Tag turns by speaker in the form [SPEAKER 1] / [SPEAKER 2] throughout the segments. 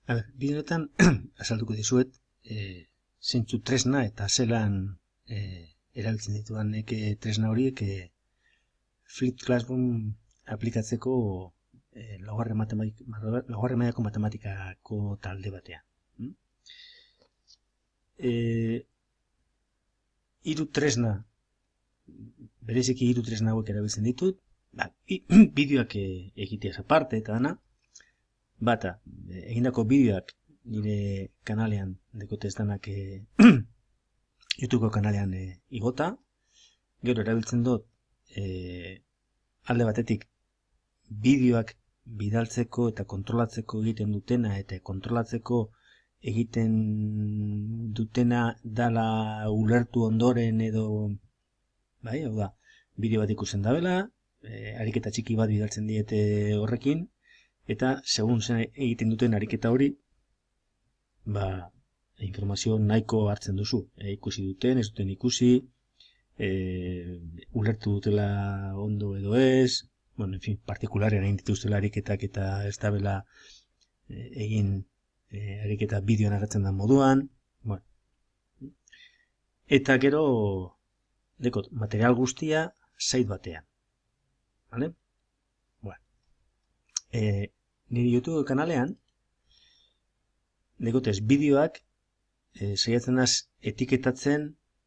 [SPEAKER 1] Bideoetan azalduko dizuet zeintzu tresna eta zelan erabiltzen ditudan tresna horiek Flipped Classroom aplikatzeko laugarren mailako matematikako talde batean. Bereziki hiru tresna hauek erabiltzen ditut, bideoak egiteaz aparte eta dana. Bata, egindako bideoak nire kanalean dekote ez danak YouTubeko kanalean igota. Gero erabiltzen dut alde batetik bideoak bidaltzeko eta kontrolatzeko egiten dutena eta kontrolatzeko egiten dutena dala ulertu ondoren edo bai, hau da, bideo bat ikusten dabela, ariketa txiki bat bidaltzen diete horrekin. Eta, segun zen egiten duten ariketa hori, informazio nahiko hartzen duzu. Ikusi duten, ez duten ikusi, ulertu dutela ondo edo ez, en fin, partikularen egin dituztela ariketak eta ez dabela egin ariketa bideoan agertzen da moduan. Eta gero, dekot, material guztia site batean. Vale? Nire YouTube kanalean dekotez bideoak saiatzen naz etiketatzen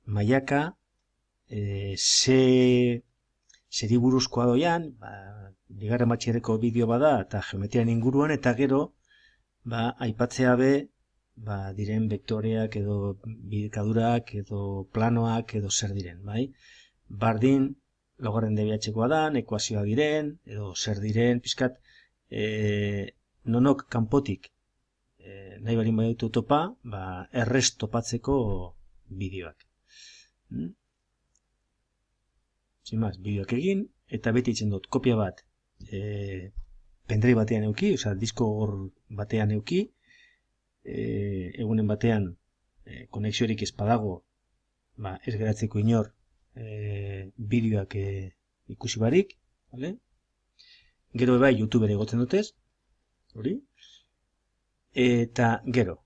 [SPEAKER 1] mailaka zeri buruzkoa doian, bigarren batxierreko bideo bada eta geometrian inguruan eta gero aipatzea be diren vektoreak edo bidekadurak edo planoak edo zer diren, bai? Bardin laugarren DBH-koa da, ekuazioa diren edo zer diren, pizkat nonok kanpotik nahi balin baditu topa, errez topatzeko bideoak. Zimaz, bideoak egin, eta beti itzen dut kopia bat pendrive batean euki, oza, disko batean euki, egunen batean konexiorik ez padago, ez geratzeko inor bideoak ikusi barik, vale? Gero bai YouTuber egotzen dutez, hori? Eta gero,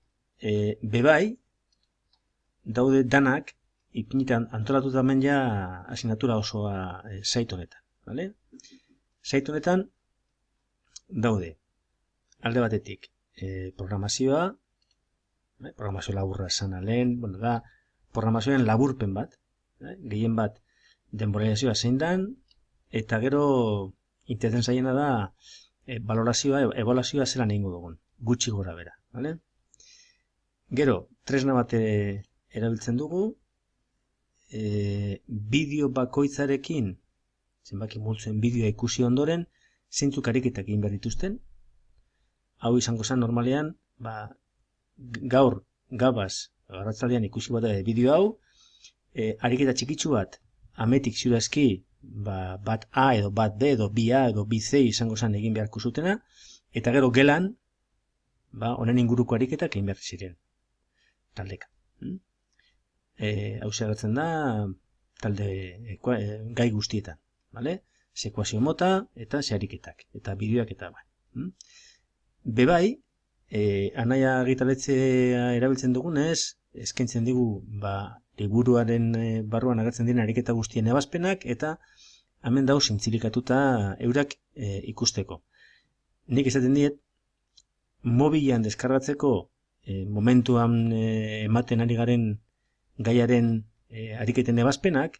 [SPEAKER 1] bebai, daude danak, ipinitan antolatuta hemen ja asignatura osoa site honetan, vale? Site honetan daude, alde batetik, programazioa, programazio laburra esan lehen, da, programazioen laburpen bat, gehien bat denboralizazioa zein dan, eta gero interesan zaiena da valorazioa, ebaluazioa zelan egingo dugun, gutxi gora bera. Vale? Gero, tresna bat erabiltzen dugu, bideo bakoitzarekin, zenbaki multzuen bideoa ikusi ondoren, zeintzuk ariketak egin behar dituzten. Hau izango zen normalean, gaur, gabaz, arratzaldean ikusi bat bideo hau, ariketa txikitsu bat, ametik ziurazki, bat A edo bat B edo bi A edo bi C izango zen egin beharko zutena, eta gero gelan, honen inguruko ariketak egin behar ziren, taldeka. Hau zeratzen da, talde gai guztietan, sekuazio mota eta ze ariketak, eta bideoak eta bai. Bebai, anaia argitaratzea erabiltzen dugunez, eskaintzen digu, liburuaren barruan agertzen diren ariketa guztien ebazpenak eta hemen dago zintzilikatuta eurak ikusteko. Nik esaten diet, mobilean deskargatzeko momentuan ematen ari garen gaiaren ariketen ebazpenak,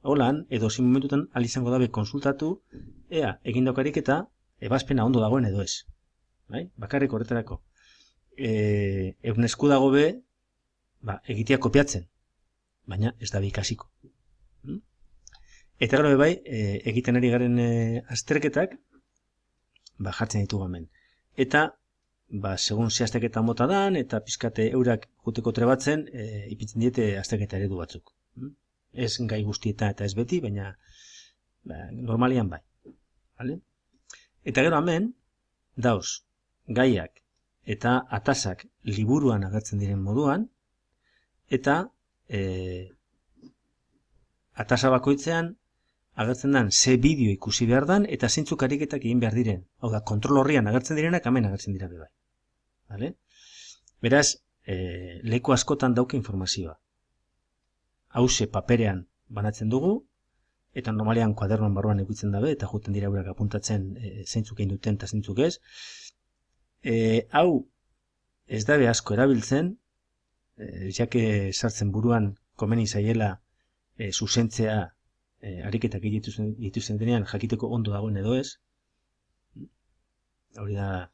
[SPEAKER 1] holan, edo zin momentutan izango dabe konsultatu, ea, egindako ariketa, ebazpena ondo dagoen edo ez. Bakarrik horretarako. Egun esku dago be, egitea kopiatzen. Baina ez da ikasiko. Eta gero bai, egiten ari garen azterketak, jartzen ditugu hemen. Eta, segun ze azterketa mota dan, eta pizkate eurak juteko trebatzen, ipitzen diete azterketa eredu batzuk. Ez gai guztietan eta ez beti, baina normalian bai. Eta gero hemen, dauz, gaiak eta atasak liburuan agertzen diren moduan, eta atasa bakoitzean agertzen den ze bideo ikusi behar dan eta zeintzuk ariketak egin behar diren. Hau da, kontrol horrian agertzen direnak hemen agertzen dira bebai. Vale? Beraz, leku askotan dauka informazioa. Hauxe paperean banatzen dugu, eta normalean kuadernoan barruan edukitzen dabe, eta juten dira eurak apuntatzen zeintzuk egin duten eta zeintzuk ez. Hau ez dabe asko erabiltzen, jake sartzen buruan komeni zaiela zuzentzea ariketak dituzten denean jakiteko ondo dagoen edo ez. Hori da,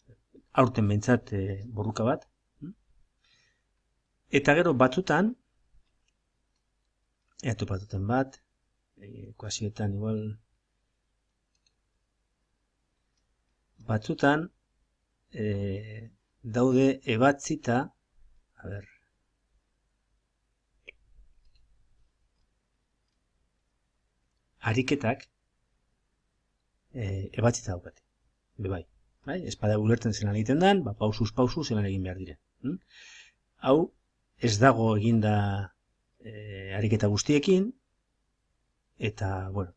[SPEAKER 1] aurten behintzat borruka bat. Eta gero batzutan, batuten bat, ekuazioetan igual, batzutan daude ebatzita, a ber, ariketak ebatzita daukate, bebai. Espada ulertzen zelan egiten den, pausuz pausu zelan egin behar dire. Hau, ez dago eginda ariketa guztiekin, eta, bueno,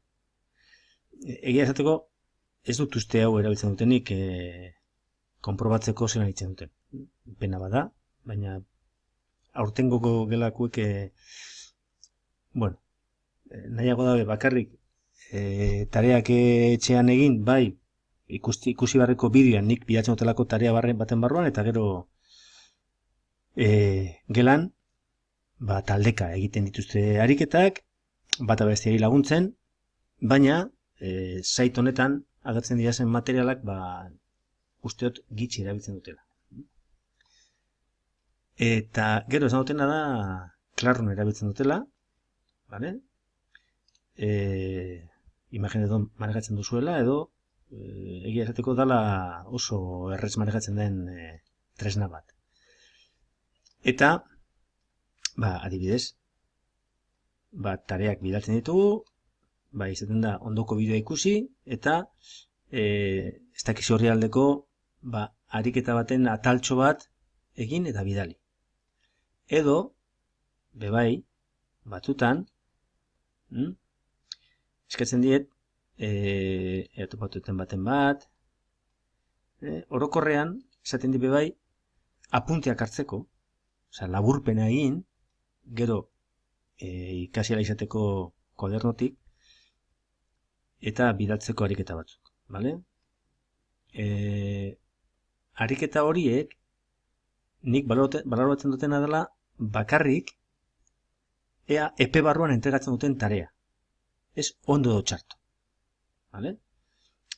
[SPEAKER 1] egia esateko, ez dut uste hau erabiltzen dutenik konprobatzeko zelan egiten duten. Pena bada, baina aurtengoko gelakuek, bueno, nahiago dabe bakarrik tareak etxean egin, bai, ikusi barreko bideoan nik bilatzen dutelako tarea baten barruan, eta gero gelan, taldeka egiten dituzte ariketak, bata besteari laguntzen, baina sait honetan agertzen dira zen materialak usteot gitxi erabiltzen dutela. Eta gero esan dutena da klarrun erabiltzen dutela, bale? Imagen edo manegatzen duzuela, edo egia esateko dala oso errez manegatzen den tresna bat. Eta, adibidez, tareak bidaltzen ditugu, izaten da ondoko bideoa ikusi, eta ez dakiz horri aldeko ariketa baten ataltxo bat egin eta bidali. Edo, bebai, batzutan, eskatzen diet, batuten baten bat, orokorrean, esaten dit bebai, apunteak hartzeko, laburpena egin, gero ikasiala izateko kodernotik, eta bidaltzeko ariketa batzuk. Ariketa horiek, nik baloratzen dutena dela, bakarrik, ea epe barruan entregatzen duten tarea. Ez ondo do txarto.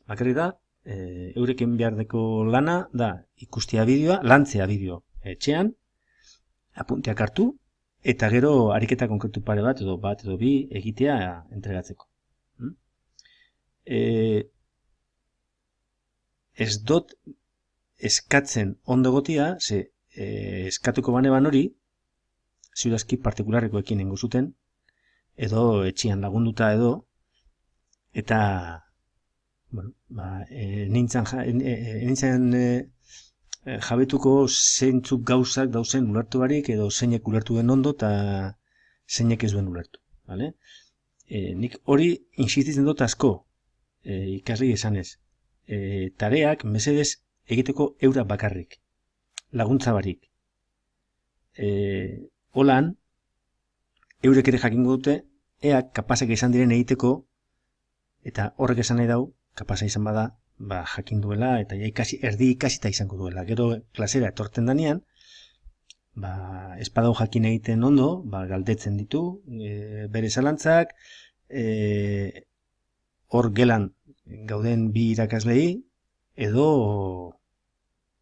[SPEAKER 1] Bakarrik da, eurekin behardeko lana, da ikustia bideoa, lantzea bideo etxean, apunteak hartu, eta gero ariketa konkretu pare bat edo bi egitea entregatzeko. Ez dut eskatzen ondo gotia, ze eskatuko baneban hori, ziurazki partikularrekoekin nengo zuten, edo etxian lagunduta edo, eta nintzen jabetuko zeintzuk gauzak dauzen ulertu barik, edo zeinek ulertu den ondo, eta zeinek ez duen ulertu. Nik hori insistitzen dut asko, ikasri esanez. Tareak mesedez egiteko eura bakarrik, laguntza barik. Holan, eurek ere jakingo dute, ea kapazak izan diren egiteko, eta horrek esan nahi dau, kapasa izan bada, jakin duela, eta erdi ikasita izango duela. Gero klasera etorten danean, espadau jakin egiten ondo, galdetzen ditu, bere zalantzak, hor gelan gauden bi irakaslei, edo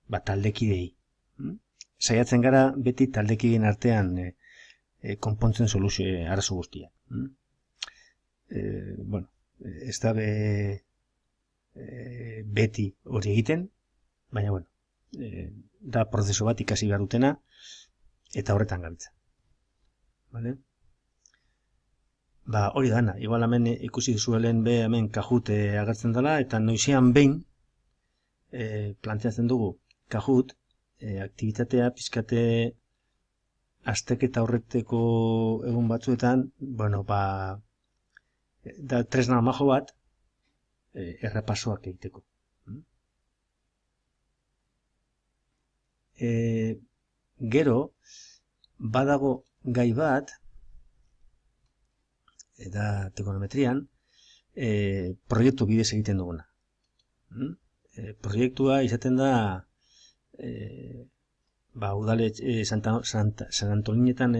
[SPEAKER 1] taldekidei. Saiatzen gara beti taldekideen artean konpontzen soluzio arazo guztia. Ez da beti hori egiten, baina da prozeso bat ikasi behar dutena, eta horretan gabiltza. Hori dana, igual hemen ikusi zuelen hemen Kahoot agertzen dela, eta noizean behin planteatzen dugu Kahoot aktibitatea pizkate azterketa horreteko egun batzuetan, da tresna majo bat errepasoak egiteko. gero, badago gai bat, eta trigonometrian, proiektu bidez egiten duguna. Proiektua izaten da, San Antolinetan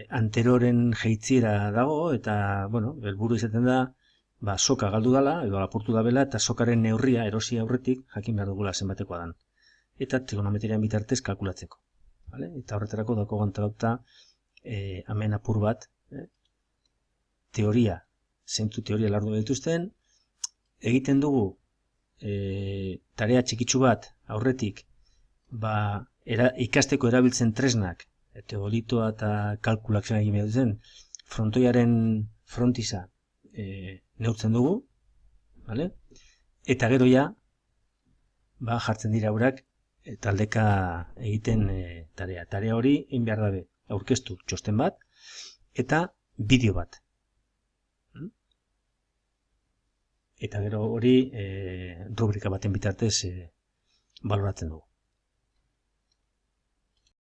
[SPEAKER 1] anteroren jeitziera dago, eta, helburu izaten da, soka galdu dala, edo lapurtu dabela, eta sokaren neurria, erosi aurretik, jakin behar dugula zenbatekoa dan. Eta trigonometrian bitartez kalkulatzeko. Eta horretarako dako gantalauta, hemen apur bat, teoria, zeintzu teoria lardu dituzten, egiten dugu tarea txikitsu bat aurretik, ikasteko erabiltzen tresnak, teodolitoa eta kalkulak zen egin behar zen, frontoiaren frontiza neurtzen dugu, eta gero ja, jartzen dira urak, taldeka egiten tarea. Tarea hori, egin behar dabe, aurkeztu txosten bat, eta bideo bat. Eta gero hori rubrika baten bitartez baloratzen dugu.